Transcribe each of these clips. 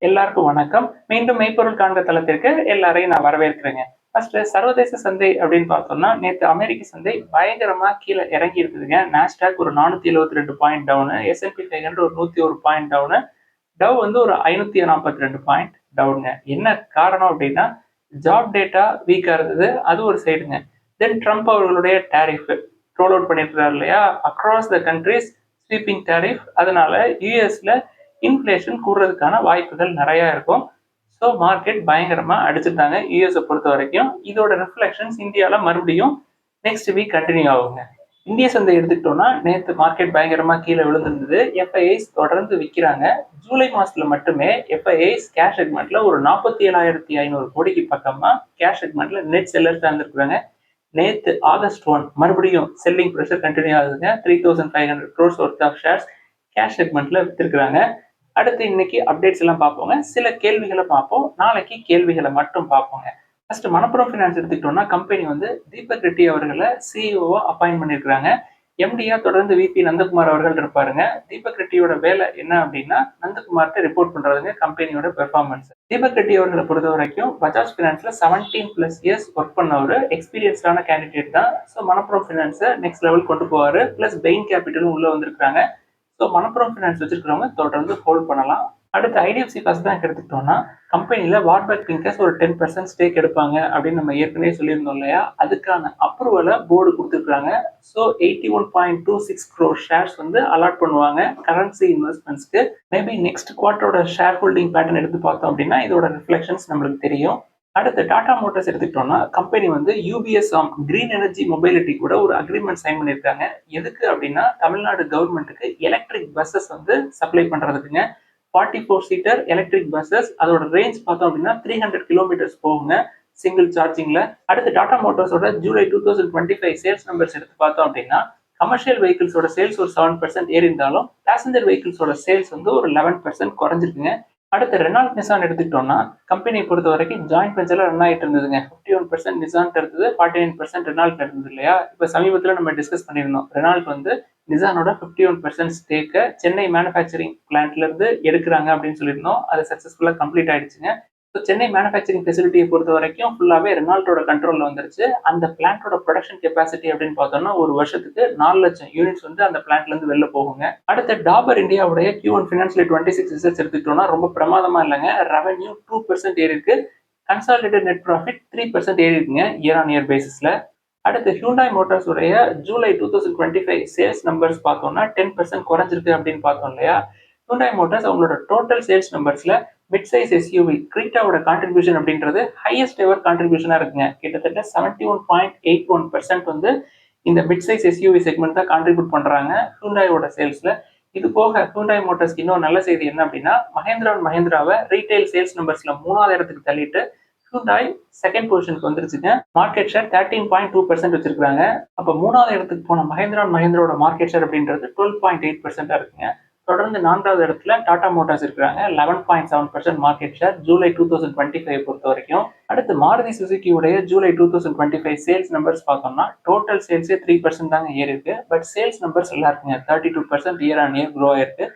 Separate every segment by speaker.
Speaker 1: எல்லாருக்கும் வணக்கம். மீண்டும் மெய்ப்பொருள் காண்க தளத்திற்கு எல்லாரையும் நான் வரவேற்கிறேங்க. ஃபர்ஸ்ட் சர்வதேச சந்தை அப்படின்னு பார்த்தோம்னா, நேத்து அமெரிக்க சந்தை பயங்கரமா கீழே இறங்கி இருக்குதுங்க. நாஸ்டாக் ஒரு 472 பாயிண்ட் டவுனு, S&P 500 ஒரு 101 பாயிண்ட் டவுனு, டவ் வந்து ஒரு 542 பாயிண்ட் டவுனுங்க. என்ன காரணம் அப்படின்னா, ஜாப் டேட்டா வீக்கா இருந்தது. அது ஒரு சைடுங்க. தென் ட்ரம்ப் அவர்களுடைய டாரிஃப் ரோல் அவுட் பண்ணியிருக்கிறார் இல்லையா? Across the countries sweeping tariff. அதனால யூஎஸ்ல இன்ஃப்ளேஷன் கூடுறதுக்கான வாய்ப்புகள் நிறைய இருக்கும். ஸோ மார்க்கெட் பயங்கரமா அடிச்சுட்டாங்க யூஎஸை பொறுத்த வரைக்கும். இதோட ரிஃப்ளெக்ஷன்ஸ் இந்தியாவில் மறுபடியும் நெக்ஸ்ட் வீக் கண்டினியூ ஆகுங்க. இந்திய சந்தை எடுத்துக்கிட்டோம்னா நேற்று மார்க்கெட் பயங்கரமா கீழே விழுந்திருந்தது. எஃப்ஐஐஸ் தொடர்ந்து விற்கிறாங்க. ஜூலை மாசத்துல மட்டுமே எஃப்ஐஐஸ் கேஷ் செக்மெண்ட்ல ஒரு 47,500 கோடிக்கு பக்கமா கேஷ் செக்மெண்ட்ல நெட் செல்லர்ஸ் இருந்திருக்காங்க. நேத்து ஆகஸ்ட் 1 மறுபடியும் செல்லிங் ப்ரெஷர் கண்டினியூ ஆகுதுங்க. 3,500 crores worth of shares cash செக்மெண்ட்ல வித்திருக்கிறாங்க. அடுத்து இன்னைக்கு அப்டேட்ஸ் எல்லாம் பார்ப்போங்க. சில கேள்விகளை பார்ப்போம். நாளைக்கு கேள்விகளை மட்டும் பார்ப்போங்க. ஃபர்ஸ்ட் மணப்புரம் ஃபினான்ஸ் எடுத்துக்கிட்டோம்னா, கம்பெனி வந்து தீபக் ரெட்டி அவர்களை சிஇஓவா அப்பாயின்ட் பண்ணியிருக்காங்க. எம்டியா தொடர்ந்து விபி நந்தகுமார் அவர்கள் இருப்பாருங்க. தீபக் ரெட்டியோட வேலை என்ன அப்படின்னா, நந்தகுமார்ட்ட ரிப்போர்ட் பண்றதுங்க கம்பெனியோட பெர்ஃபார்மன்ஸ். தீபக் ரெட்டி அவர்களை பொறுத்த வரைக்கும் பஜாஜ் பினான்ஸ்ல 17+ இயர்ஸ் ஒர்க் பண்ண ஒரு எக்ஸ்பீரியன்ஸ்டான கேண்டிடேட் தான். ஸோ மணப்புரம் ஃபினான்ஸை நெக்ஸ்ட் லெவல் கொண்டு போவாரு. பிளஸ் பெயின் கேபிட்டலும் உள்ள வந்திருக்காங்க. ஸோ மணப்புரம் ஃபினான்ஸ் வச்சிருக்கிறவங்க தொடர்ந்து ஹோல்ட் பண்ணலாம். அடுத்து ஐடிஎஃப்சி ஃபர்ஸ்ட் பேங்க் எடுத்துக்கிட்டோம்னா, கம்பெனியில் வார்பேக் பிங்கர்ஸ் ஒரு 10% ஸ்டேக் எடுப்பாங்க அப்படின்னு நம்ம ஏற்கனவே சொல்லியிருந்தோம் இல்லையா? அதுக்கான அப்ரூவலை போர்டு கொடுத்துருக்காங்க. ஸோ 81.26 crore ஷேர்ஸ் வந்து அலாட் பண்ணுவாங்க கரன்சி இன்வெஸ்ட்மெண்ட்ஸ்க்கு. மேபி நெக்ஸ்ட் குவார்ட்டரோட ஷேர் ஹோல்டிங் பேட்டர்ன் எடுத்து பார்த்தோம் அப்படின்னா இதோட ரிஃப்ளெக்ஷன்ஸ் நம்மளுக்கு தெரியும். அடுத்து டாடா மோட்டார்ஸ் எடுத்துக்கிட்டோம்னா, கம்பெனி வந்து யூபிஎஸ் கிரீன் எனர்ஜி மொபைலிட்டி கூட ஒரு அக்ரிமெண்ட் சைன் பண்ணியிருக்காங்க. எதுக்கு அப்படின்னா, தமிழ்நாடு கவர்மெண்ட்டுக்கு எலக்ட்ரிக் பஸ்ஸஸ் வந்து சப்ளை பண்றதுக்குங்க. 44 சீட்டர் எலக்ட்ரிக் பஸ்ஸஸ். அதோட ரேஞ்ச் பார்த்தோம் அப்படின்னா 300 கிலோமீட்டர்ஸ் போகுங்க சிங்கிள் சார்ஜிங்ல. அடுத்து டாடா மோட்டார்ஸோட ஜூலை 2025 சேல்ஸ் நம்பர்ஸ் எடுத்து பார்த்தோம் அப்படின்னா, கமர்ஷியல் வெஹிக்கிள்ஸோட சேல்ஸ் ஒரு 7% ஏறி இருந்தாலும் பேசஞ்சர் வெஹிக்கிள்ஸோட சேல்ஸ் வந்து ஒரு 11% குறைஞ்சிருக்குங்க. அடுத்து ரெனால்ட் நிசான் எடுத்துக்கிட்டோம்னா, கம்பெனியை பொறுத்த வரைக்கும் ஜாயிண்ட் வெஞ்சர்ல ரன் ஆகிட்டு இருந்ததுங்க. 51% நிசான் இருந்தது, 49% ரெனால்ட் இருந்தது இல்லையா? இப்போ சமீபத்தில் நம்ம டிஸ்கஸ் பண்ணியிருந்தோம். ரெனால்ட் வந்து நிசானோட 51% ஸ்டேக்கை சென்னை மேனுஃபேக்சரிங் பிளான்ட்ல இருந்து எடுக்கிறாங்க அப்படின்னு சொல்லியிருந்தோம். அது சக்சஸ்ஃபுல்லாக கம்ப்ளீட் ஆயிடுச்சுங்க. ஸோ சென்னை மேனுஃபேக்சரிங் ஃபெசிலிட்டியை பொறுத்த வரைக்கும் ஃபுல்லாகவே ரெனால்ட்டோட கண்ட்ரோலில் வந்துருச்சு. அந்த பிளான்ட்டோட ப்ரொடக்ஷன் கெப்பாசிட்டி அப்படின்னு பார்த்தோம்னா ஒரு வருஷத்துக்கு 4 லட்சம் யூனிட்ஸ் வந்து அந்த பிளான்ட்ல இருந்து வெளில போகுங்க. அடுத்த டாபர் இந்தியாவுடைய Q1 ஃபினான்ஷியல் 26 ரிசல்ட்ஸ் எடுத்துக்கிட்டோம்னா ரொம்ப பிரமாதமா இல்லைங்க. ரெவன்யூ 2% ஏறி இருக்கு. கன்சாலிடேட்டட் நெட் ப்ராஃபிட் 3% ஏறி இருக்குங்க இயர் ஆன் இயர் பேசிஸ்ல. அடுத்து ஹியூண்டாய் மோட்டார்ஸ் உடைய ஜூலை 2025 சேல்ஸ் நம்பர்ஸ் பார்த்தோம்னா 10% குறைஞ்சிருக்கு அப்படின்னு பார்த்தோம் இல்லையா? ஹியூண்டாய் மோட்டார்ஸ் அவங்களோட டோட்டல் சேல்ஸ் நம்பர்ஸ்ல மிட் சைஸ் எஸ்யூவி கிரீட்டாவோட கான்ட்ரிபியூஷன் அப்படின்றது ஹையஸ்ட் எவர் கான்ட்ரிபியூஷனா இருக்குங்க. கிட்டத்தட்ட 71.81% வந்து இந்த மிட் சைஸ் எஸ்யூவி செக்மெண்ட் தான் கான்ட்ரிபியூட் பண்றாங்க ஹியூண்டாயோட சேல்ஸ்ல. இது போக ஹியூண்டாய் மோட்டார்ஸ்க்கு இன்னொரு நல்ல செய்தி என்ன அப்படின்னா, மஹேந்திரா அண்ட் மஹேந்திராவை ரீட்டைல் சேல்ஸ் நம்பர்ஸ்ல 3வது இடத்துக்கு தள்ளிட்டு ஹியூண்டாய் செகண்ட் பொசிஷனுக்கு வந்துருச்சுங்க. மார்க்கெட் ஷேர் 13.2% வச்சிருக்காங்க. அப்போ 3வது இடத்துக்கு போன மஹேந்திரா அண்ட் மஹேந்திராவோட மார்க்கெட் ஷேர் அப்படின்றது 12.8% இருக்குங்க. தொடர்ந்து 4வது இடத்துல டாடா மோட்டார்ஸ் இருக்கிறாங்க. 11.7% மார்க்கெட் ஷேர் ஜூலை 2025 பொறுத்த வரைக்கும். அடுத்து மாருதி சுசுகியோடைய ஜூலை 2025 சேல்ஸ் நம்பர்ஸ் பார்த்தோம்னா டோட்டல் சேல்ஸே 3% தாங்க ஏறி இருக்கு. பட் சேல்ஸ் நம்பர்ஸ் எல்லாம் இருக்குங்க. 32% இயர் ஆன் இயர் க்ரோ ஆயிருக்கு.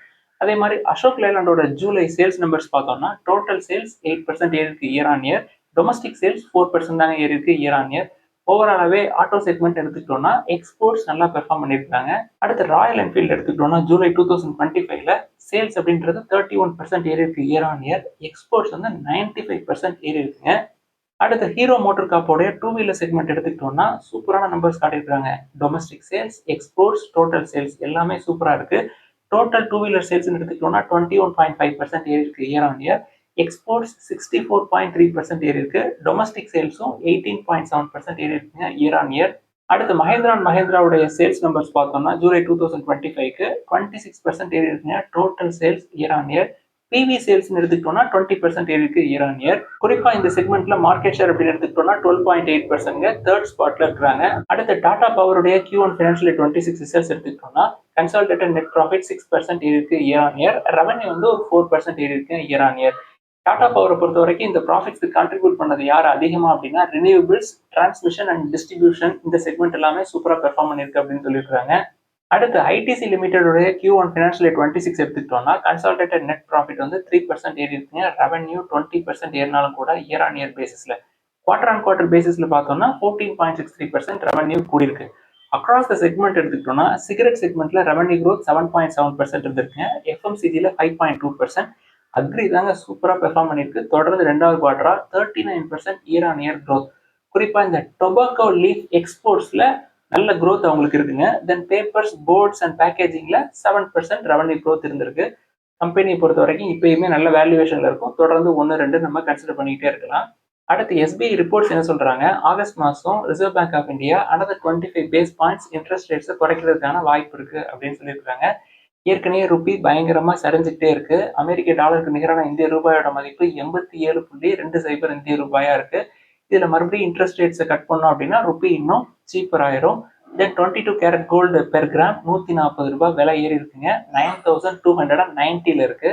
Speaker 1: அதே மாதிரி அசோக் லேலண்டோட ஜூலை சேல்ஸ் நம்பர்ஸ் பார்த்தோம்னா டோட்டல் சேல்ஸ் 8% ஏறி இருக்கு year on year. Domestic sales 4% தாங்க ஏறி இருக்கு இயர் ஆன் இயர். ஓவராலாவே ஆட்டோ செக்மெண்ட் எடுத்துக்கிட்டோம்னா எக்ஸ்போர்ட்ஸ் நல்லா பெர்ஃபார்ம் பண்ணியிருக்காங்க. அடுத்து ராயல் என்ஃபீல்டு எடுத்துக்கிட்டோம்னா ஜூலை 2025ல சேல்ஸ் அப்படின்றது 31% ஏறி இருக்கு இயர் ஆன் இயர். எக்ஸ்போர்ட்ஸ் வந்து 95% ஏறி இருக்குங்க. அடுத்து ஹீரோ மோட்டர் காப்போடைய 2 வீலர் செக்மெண்ட் எடுத்துக்கிட்டோம்னா சூப்பரான நம்பர்ஸ் காட்டியிருக்காங்க. Domestic sales, exports, total sales எல்லாமே சூப்பரா இருக்கு. டோட்டல் 2 வீலர் சேல்ஸ் எடுத்துக்கிட்டோம்னா 21.5% ஏறி இருக்கு இயர் ஆன் இயர். எக்ஸ்போர்ட்ஸ் 64.3% ஏறி இருக்கு. டொமஸ்டிக் சேல்ஸும் 18.7% ஏறி இருக்குங்க இயர் ஆன் இயர். அடுத்து மஹேந்திரா அண்ட் மஹேந்திராவுடைய சேல்ஸ் நம்பர்ஸ் பார்த்தோம்னா ஜூலை 2025க்கு 26% ஏறி இருக்குங்க total sales year on year. PV sales எடுத்துக்கிட்டோம்னா 20% ஏறி இருக்கு இயர் ஆன் இயர். குறிப்பா இந்த செக்மெண்ட்ல மார்க்கெட் ஷேர் அப்படின்னு எடுத்துக்கிட்டோம்னா 12.8% தேர்ட் ஸ்பாட்ல இருக்காங்க. அடுத்து டாடா பவருடைய Q1 ஃபினான்ஷியல் 26 ரிசல்ட்ஸ் எடுத்துக்கிட்டோம்னா கன்சாலிடேட்டட் நெட் ப்ராஃபிட் 6% ஏறி இருக்கு இயர் ஆன் இயர். ரெவன்யூ வந்து ஒரு 4% ஏறி இருக்கு இயர் ஆன் இயர். டாடா பவரை பொறுத்த வரைக்கும் இந்த ப்ராஃபிட்ஸ்க்கு கான்ட்ரிபியூட் பண்ணது யார் அதிகமா அப்படின்னா ரினியூவபிள்ஸ், டிரான்ஸ்மிஷன் அண்ட் டிஸ்ட்ரிபியூஷன் இந்த செக்மெண்ட் எல்லாமே சூப்பரா பெர்ஃபார்ம் பண்ணிருக்கு அப்படின்னு சொல்லியிருக்காங்க. அடுத்து ஐடிசி லிமிடெடோடைய Q1 ஃபினான்ஷியல் இயர் 26 எடுத்துக்கிட்டோம்னா கன்சாலிடேட்டட் நெட் ப்ராஃபிட் வந்து 3% ஏறி இருக்குங்க. ரெவன்யூ 20% ஏறினாலும் கூட இயர் ஆன் இயர் பேசிஸ்ல. குவார்டர் ஆன் குவார்டர் பேசிஸ்ல பார்த்தோம்னா 14.63% ரெவன்யூ கூடியிருக்கு. அக்ராஸ் த செக்மெண்ட் எடுத்துக்கிட்டோம்னா சிகரெட் செக்மெண்ட்ல ரெவன்யூ க்ரோத் 7.7% இருந்திருக்குங்க. எஃப்எம்சிஜியில் 5.2%. அக்ரி தாங்க சூப்பராக பெர்ஃபார்ம் பண்ணியிருக்கு. தொடர்ந்து ரெண்டாவது குவார்டரா 39% இயர் ஆன் இயர் க்ரோத். குறிப்பாக இந்த டொபாக்கோ லீஃப் எக்ஸ்போர்ட்ஸில் நல்ல க்ரோத் அவங்களுக்கு இருக்குங்க. தென் பேப்பர்ஸ், போர்ட்ஸ் அண்ட் பேக்கேஜிங்கில் 7% ரெவன்யூ க்ரோத் இருந்திருக்கு. கம்பெனியை பொறுத்த வரைக்கும் இப்பயுமே நல்ல வேல்யூவேஷனில் இருக்கும். தொடர்ந்து 1-2 நம்ம கன்சிடர் பண்ணிக்கிட்டே இருக்கலாம். அடுத்து எஸ்பிஐ ரிப்போர்ட்ஸ் என்ன சொல்றாங்க, ஆகஸ்ட் மாதம் reserve bank of India another 25 basis points interest ரேட்ஸை குறைக்கிறதுக்கான வாய்ப்பு இருக்கு அப்படின்னு சொல்லியிருக்காங்க. ஏற்கனவே ருப்பி பயங்கரமா சரிஞ்சுக்கிட்டே இருக்கு. அமெரிக்க டாலருக்கு நிகரான இந்திய ரூபாயோட மதிப்பு 87.20 இந்திய ரூபாயா இருக்கு. இதுல மறுபடியும் இன்ட்ரெஸ்ட் ரேட்ஸை கட் பண்ணோம் அப்படின்னா ருப்பி இன்னும் சீப்பர் ஆயிரும். தென் 22 கேரட் கோல்டு பெர் கிராம் 140 ரூபாய் விலை ஏறி இருக்குங்க. 9290 இருக்கு.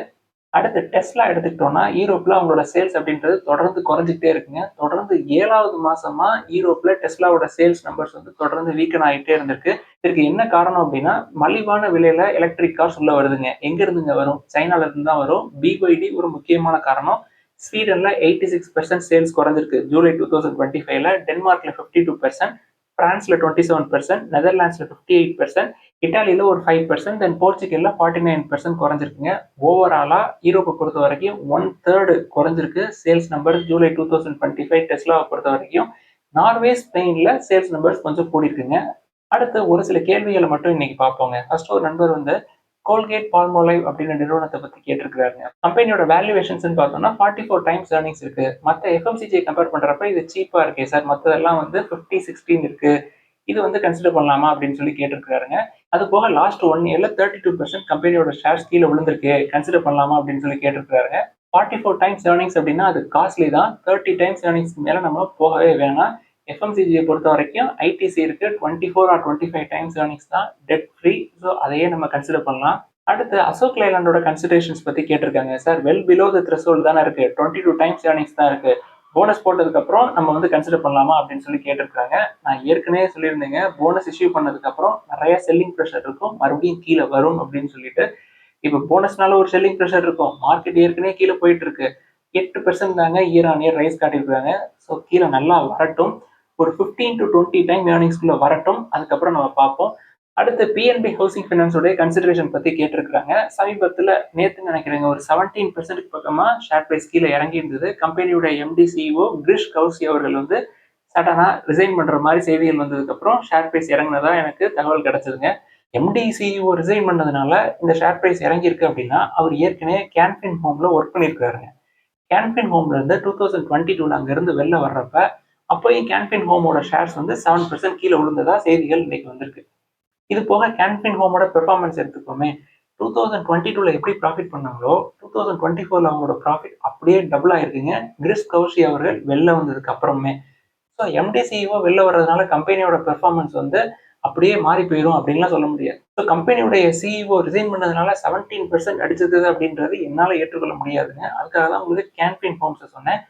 Speaker 1: அடுத்து டெஸ்லா எடுத்துக்கிட்டோம்னா யூரோப்ல அவங்களோட சேல்ஸ் அப்படின்றது தொடர்ந்து குறைஞ்சிக்கிட்டே இருக்குங்க. தொடர்ந்து 7வது மாசமா யூரோப்ல டெஸ்லாவோட சேல்ஸ் நம்பர்ஸ் வந்து தொடர்ந்து வீக்கன் ஆகிட்டே இருந்திருக்கு. இதுக்கு என்ன காரணம் அப்படின்னா மலிவான விலையில எலக்ட்ரிக் கார்ஸ் உள்ள வருதுங்க. எங்க இருந்துங்க வரும்? சைனால இருந்து தான் வரும். பிஒய்டி ஒரு முக்கியமான காரணம். ஸ்வீடன்ல 86% சேல்ஸ் குறைஞ்சிருக்கு ஜூலை 2025ல. டென்மார்க்ல 52%, பிரான்ஸ்ல 27%, நெதர்லாண்ட்ஸ்ல 58%, இட்டாலியில ஒரு 5%, தென் போர்ச்சுகல்ல 49% குறைஞ்சிருக்குங்க. ஓவராலா யூரோப்பை பொறுத்த வரைக்கும் 1/3 குறைஞ்சிருக்கு சேல்ஸ் நம்பர் ஜூலை 2025 டெஸ்லாவை பொறுத்த வரைக்கும். நார்வே, ஸ்பெயின்ல சேல்ஸ் நம்பர்ஸ் கொஞ்சம் கூடியிருக்குங்க. அடுத்து ஒரு சில கேள்விகளை மட்டும் இன்னைக்கு பார்ப்போங்க. ஃபர்ஸ்ட் ஒரு நண்பர் வந்து கோல்கேட் பால்மோலைவ் அப்படின்னு நிறுவனத்தை பத்தி கேட்டிருக்காருங்க. கம்பெனியோட வேல்யூவேஷன்ஸ் பார்த்தோம்னா 44 டைம்ஸ் ஏர்னிங்ஸ் இருக்கு. மற்ற எஃப்எம்சிஜியை கம்பேர் பண்றப்ப இது சீப்பா இருக்கே சார், மற்றதெல்லாம் வந்து 50-16 இருக்கு, இது வந்து கன்சிடர் பண்ணலாமா அப்படின்னு சொல்லி கேட்டிருக்காருங்க. அது போக லாஸ்ட் 1 இயர்ல 32% கம்பெனியோட ஷேர்ஸ் கீழே விழுந்திருக்கு, கன்சிடர் பண்ணலாமா அப்படின்னு சொல்லி கேட்டிருக்காருங்க. 44 டைம்ஸ் ஏர்னிங்ஸ் அப்படின்னா அது காஸ்ட்லி தான். 30 டைம்ஸ் ஏர்னிங்ஸ்க்கு மேல நம்ம போகவே வேணாம். எஃப்எம்சிஜியை பொறுத்த வரைக்கும் ஐடிசி இருக்கு, 24 or 25 டைம்ஸ் ஏர்னிங்ஸ் தான், டெட் ஃப்ரீ. ஸோ அதையே நம்ம கன்சிடர் பண்ணலாம். அடுத்து அசோக் லேலண்டோட கன்சிடரேஷன்ஸ் பத்தி கேட்டிருக்காங்க. Sir well below the threshold தானே இருக்கு, 22 டைம்ஸ் ஏர்னிங்ஸ் தான் இருக்கு, போனஸ் போட்டதுக்கு அப்புறம் நம்ம வந்து கன்சிடர் பண்ணலாமா அப்படின்னு சொல்லி கேட்டிருக்காங்க. நான் ஏற்கனவே சொல்லியிருந்தேங்க, போனஸ் இஷ்யூ பண்ணதுக்கு அப்புறம் நிறைய செல்லிங் ப்ரெஷர் இருக்கும், மறுபடியும் கீழே வரும் அப்படின்னு சொல்லிட்டு. இப்போ போனஸ்னால ஒரு செல்லிங் ப்ரெஷர் இருக்கும், மார்க்கெட் ஏற்கனவே கீழே போயிட்டு இருக்கு. 8% தாங்க இயர் ஆன் இயர் ரைஸ் காட்டியிருக்காங்க. ஸோ கீழே நல்லா வரட்டும், ஒரு 15 to 20 டைம் ஏர்னிங்ஸ்குள்ள வரட்டும், அதுக்கப்புறம் நம்ம பார்ப்போம். அடுத்து பிஎன்பி ஹவுசிங் ஃபைனான்ஸோடைய கன்சிடரேஷன் பத்தி கேட்டிருக்காங்க. சமீபத்தில் நேற்று நினைக்கிறேங்க ஒரு 17% பக்கமா ஷேர் பிரைஸ் கீழே இறங்கி இருந்தது. கம்பெனியோட எம்டி சிஇஓ கிரிஷ் கௌசி அவர்கள் வந்து சடனா ரிசைன் பண்ற மாதிரி செய்திகள் வந்ததுக்கு அப்புறம் ஷேர் பிரைஸ் இறங்கினதா எனக்கு தகவல் கிடைச்சதுங்க. எம்டி சிஇஓ ரிசைன் பண்ணதுனால இந்த ஷேர் பிரைஸ் இறங்கி இருக்கு அப்படின்னா அவர் ஏற்கனவே கேன்ஃபின் ஹோம்ல ஒர்க் பண்ணியிருக்காருங்க. கேன்ஃபின் ஹோம்ல இருந்து 2022 அங்க இருந்து வெளில வர்றப்ப அப்போயும் கேன்ஃபின் ஹோமோட ஷேர்ஸ் வந்து 7% கீழே விழுந்ததா செய்திகள் இன்னைக்கு வந்திருக்கு. இது போக கேன்ஃபின் ஹோமோட பெர்ஃபார்மன்ஸ் எடுத்துக்கோமே, 2022ல எப்படி ப்ராஃபிட் பண்ணாங்களோ 2024ல அவங்களோட ப்ராஃபிட் அப்படியே டபுள் ஆயிருக்குங்க, கிரிஷ் கௌஷி அவர்கள் வெளில வந்ததுக்கு அப்புறமே. ஸோ எம்டிசிஓ வெளில வர்றதுனால கம்பெனியோட பெர்ஃபார்மன்ஸ் வந்து அப்படியே மாறி போயிடும் அப்படின்லாம் சொல்ல முடியாது. ஸோ கம்பெனியோடைய சிஇஓ ரிசைன் பண்ணதுனால 17% அடிச்சது அப்படின்றது என்னால் ஏற்றுக்கொள்ள முடியாதுங்க. அதுக்காக தான் உங்களுக்கு கேன்ஃபின் ஹோம்ஸை சொன்னேன்.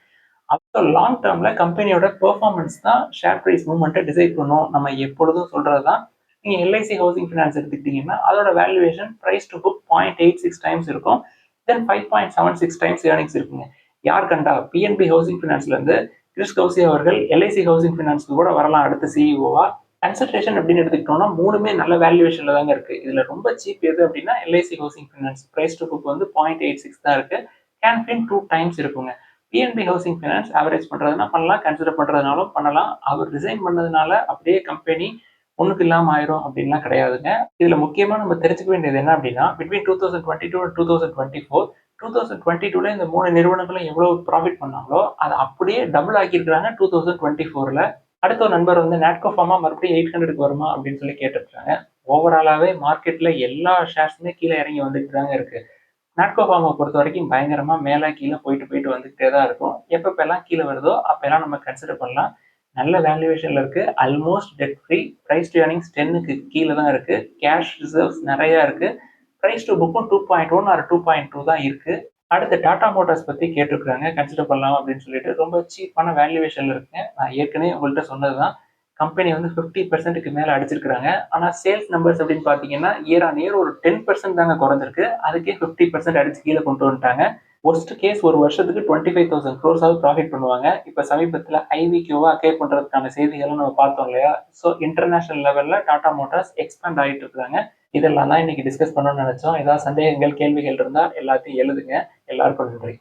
Speaker 1: அப்போ லாங் டேர்ம்ல கம்பெனியோட பெர்ஃபார்மன்ஸ் தான் ஷேர் பிரைஸ் மூவ்மெண்ட்டை டிசைட் பண்ணும். நம்ம எப்பொழுதும் சொல்றது தான். நீங்க எல்ஐசி ஹவுசிங் ஃபைனான்ஸ் எடுத்துக்கிட்டீங்கன்னா அதோட valuation price to book 0.86 times இருக்கும். தென் 5.76 டைம்ஸ் ஏர்னிங்ஸ் இருக்குங்க. யார் கண்டா பிஎன்பி ஹவுசிங் ஃபைனான்ஸ்ல இருந்து கிறிஸ் கௌசி அவர்கள் எல்ஐசி ஹவுசிங் ஃபைனான்ஸ்க்கு கூட வரலாம் அடுத்த சிஇஓவா. கன்சல்டேஷன் அப்படின்னு எடுத்துக்கிட்டோம்னா மூணுமே நல்ல வேல்யூவேஷன்ல தாங்க இருக்கு. இதுல ரொம்ப சீப் எது அப்படின்னா LIC housing finance. Price to book வந்து 0.86 தான் இருக்கு. கேன்ஃபின் 2 டைம்ஸ் இருக்குங்க. பிஎன்பி ஹவுசிங் ஃபைனான்ஸ் ஆவரேஜ் பண்றதுனா பண்ணலாம், கன்சிடர் பண்றதுனாலும் பண்ணலாம். அவர் ரிசைன் பண்ணதுனால அப்படியே கம்பெனி ஒண்ணுக்கு இல்லாம ஆயிரும் அப்படின்லாம் கிடையாதுங்க. இதுல முக்கியமா நம்ம தெரிஞ்சுக்க வேண்டியது என்ன அப்படின்னா பிட்வீன் 2022 and 2024, 2022ல இந்த 3 நிறுவனங்களும் எவ்வளவு ப்ராஃபிட் பண்ணாங்களோ அதை அப்படியே டபுள் ஆக்கியிருக்காங்க 2024ல. அடுத்த ஒரு நண்பர் வந்து நாட்கோ ஃபார்மா மறுபடியும் 800க்கு வருமா அப்படின்னு சொல்லி கேட்டிருக்காங்க. ஓவராலாவே மார்க்கெட்ல எல்லா ஷேர்ஸுமே கீழே இறங்கி வந்துட்டு தாங்க இருக்கு. நாட்கோ ஃபார்மை பொறுத்த வரைக்கும் பயங்கரமா மேலே கீழே போயிட்டு வந்துகிட்டே தான் இருக்கும். எப்பப்பெல்லாம் கீழே வருதோ அப்பெல்லாம் நம்ம கன்சிடர் பண்ணலாம். நல்ல வேல்யூவேஷன்ல இருக்கு, almost debt free, price to earnings 10க்கு கீழே தான் இருக்கு, கேஷ் ரிசர்வ்ஸ் நிறைய இருக்கு, பிரைஸ் டு புக்கும் 2.1 or 2.2 தான் இருக்கு. அடுத்து டாடா மோட்டார்ஸ் பத்தி கேட்டிருக்காங்க, கன்சிடர் பண்ணலாம் அப்படின்னு சொல்லிட்டு. ரொம்ப சீப்பான வேல்யூவேஷன்ல இருக்குங்க. நான் ஏற்கனவே உங்கள்கிட்ட சொன்னதுதான். கம்பெனி வந்து 50%க்கு மேல அடிச்சிருக்காங்க. ஆனா சேல்ஸ் நம்பர்ஸ் அப்படின்னு பாத்தீங்கன்னா இயர் ஆன் இயர் ஒரு 10% தாங்க குறைஞ்சிருக்கு. அதுக்கே 50% அடிச்சு கீழே கொண்டு வந்துட்டாங்க. ஒர்ஸ்ட் கேஸ் ஒரு வருஷத்துக்கு 25,000 crores ப்ராஃபிட் பண்ணுவாங்க. இப்ப சமீபத்துல ஐவிக்யூவா அக்வயர் பண்றதுக்கான செய்திகளும் நம்ம பார்த்தோம் இல்லையா? ஸோ இன்டர்நேஷனல் லெவல்ல டாடா மோட்டார்ஸ் எக்ஸ்பேண்ட் ஆகிட்டு இருக்காங்க. இதெல்லாம் தான் இன்னைக்கு டிஸ்கஸ் பண்ணணும்னு நினைச்சோம். ஏதாவது சந்தேகங்கள், கேள்விகள் இருந்தா எல்லாத்தையும் எழுதுங்க. எல்லாருக்கும் நன்றி.